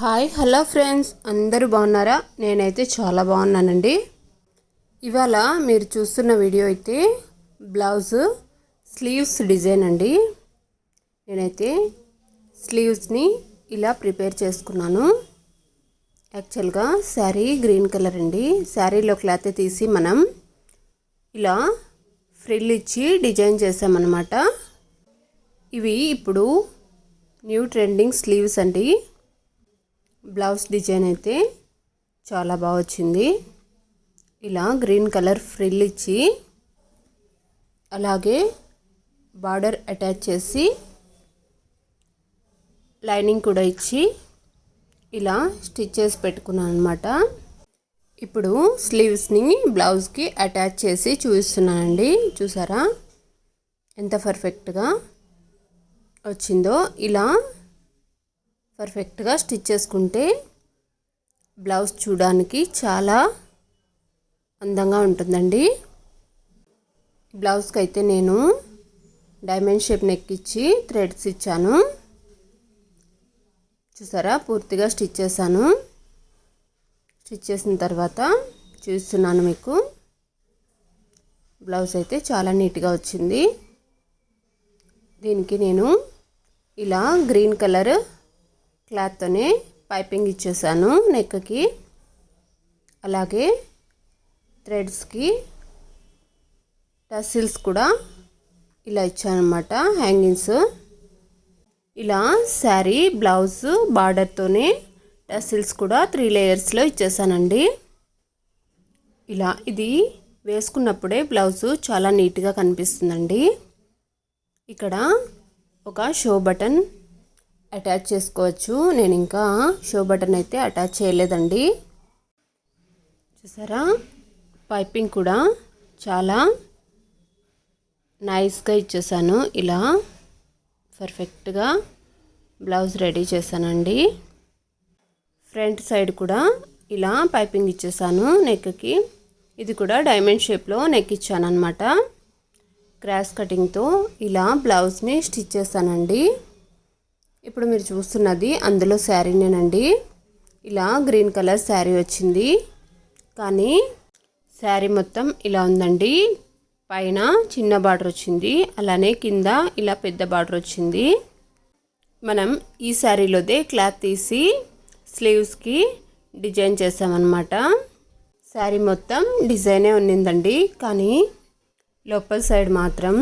Hi hello friends, అందరూ బాగున్నారా? నేనైతే చాలా బాగున్నానండి. ఇవాళ మీరు చూస్తున్న వీడియో అయితే బ్లౌజ్ స్లీవ్స్ డిజైన్ అండి. నేనైతే స్లీవ్స్ని ఇలా ప్రిపేర్ చేసుకున్నాను. యాక్చువల్గా శారీ గ్రీన్ కలర్ అండి. శారీలో క్లాత్ తీసి మనం ఇలా ఫ్రిల్ ఇచ్చి డిజైన్ చేసామన్నమాట. ఇవి ఇప్పుడు న్యూ ట్రెండింగ్ స్లీవ్స్ అండి. బ్లౌజ్ డిజైన్ అయితే చాలా బాగా వచ్చింది. ఇలా గ్రీన్ కలర్ ఫ్రిల్ ఇచ్చి అలాగే బార్డర్ అటాచ్ చేసి లైనింగ్ కూడా ఇచ్చి ఇలా స్టిచ్ చేసి పెట్టుకున్నాను అనమాట. ఇప్పుడు స్లీవ్స్ని బ్లౌజ్కి అటాచ్ చేసి చూపిస్తున్నానండి. చూసారా ఎంత పర్ఫెక్ట్గా వచ్చిందో? ఇలా పర్ఫెక్ట్గా స్టిచ్ చేసుకుంటే బ్లౌజ్ చూడడానికి చాలా అందంగా ఉంటుందండి. బ్లౌజ్కి అయితే నేను డైమండ్ షేప్ నెక్ ఇచ్చి థ్రెడ్స్ ఇచ్చాను. చూసారా పూర్తిగా స్టిచ్ చేశాను. స్టిచ్ చేసిన తర్వాత చూస్తున్నాను మీకు. బ్లౌజ్ అయితే చాలా నీట్గా వచ్చింది. దీనికి నేను ఇలా గ్రీన్ కలర్ క్లాత్తోనే పైపింగ్ ఇచ్చేసాను నెక్కి. అలాగే థ్రెడ్స్కి టసిల్స్ కూడా ఇలా ఇచ్చానమాట, హ్యాంగింగ్స్. ఇలా శారీ బ్లౌజ్ బార్డర్తోనే టసిల్స్ కూడా 3 లేయర్స్లో ఇచ్చేసానండి. ఇలా ఇది వేసుకున్నప్పుడే బ్లౌజు చాలా నీట్గా కనిపిస్తుందండి. ఇక్కడ ఒక షో బటన్ అటాచ్ చేసుకోవచ్చు. నేను ఇంకా షో బటన్ అయితే అటాచ్ చేయలేదండి. చూసారా పైపింగ్ కూడా చాలా నైస్గా ఇచ్చేసాను. ఇలా పర్ఫెక్ట్గా బ్లౌజ్ రెడీ చేశానండి. ఫ్రంట్ సైడ్ కూడా ఇలా పైపింగ్ ఇచ్చేసాను నెక్కి. ఇది కూడా డైమండ్ షేప్లో నెక్ ఇచ్చాను అనమాట. క్రాస్ కటింగ్తో ఇలా బ్లౌజ్ని స్టిచ్ చేశానండి. ఇప్పుడు మీరు చూస్తున్నది అందులో శారీనేనండి. ఇలా గ్రీన్ కలర్ శారీ వచ్చింది, కానీ శారీ మొత్తం ఇలా ఉందండి. పైన చిన్న బార్డర్ వచ్చింది, అలానే కింద ఇలా పెద్ద బార్డర్ వచ్చింది. మనం ఈ శారీలోదే క్లాత్ తీసి స్లీవ్స్కి డిజైన్ చేసామన్నమాట. శారీ మొత్తం డిజైనే ఉన్నిందండి, కానీ లోపల సైడ్ మాత్రం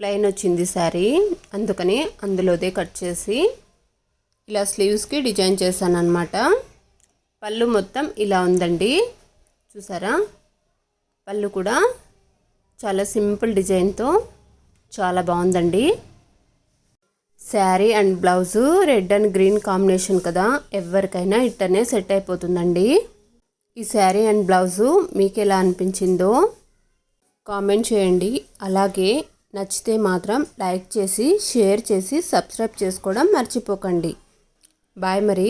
ప్లెయిన్ వచ్చింది శారీ. అందుకని అందులోదే కట్ చేసి ఇలా స్లీవ్స్కి డిజైన్ చేశాను అనమాట. పళ్ళు మొత్తం ఇలా ఉందండి. చూసారా పళ్ళు కూడా చాలా సింపుల్ డిజైన్తో చాలా బాగుందండి. Sari and blouse red and green combination కదా, ఎవరికైనా ఇట్టనే సెట్ అయిపోతుందండి. ఈ శారీ అండ్ బ్లౌజు మీకు ఎలా అనిపించిందో కామెంట్ చేయండి. అలాగే నచ్చితే మాత్రం లైక్ చేసి, షేర్ చేసి, సబ్స్క్రైబ్ చేసుకోవడం మర్చిపోకండి. బాయ్ మరి.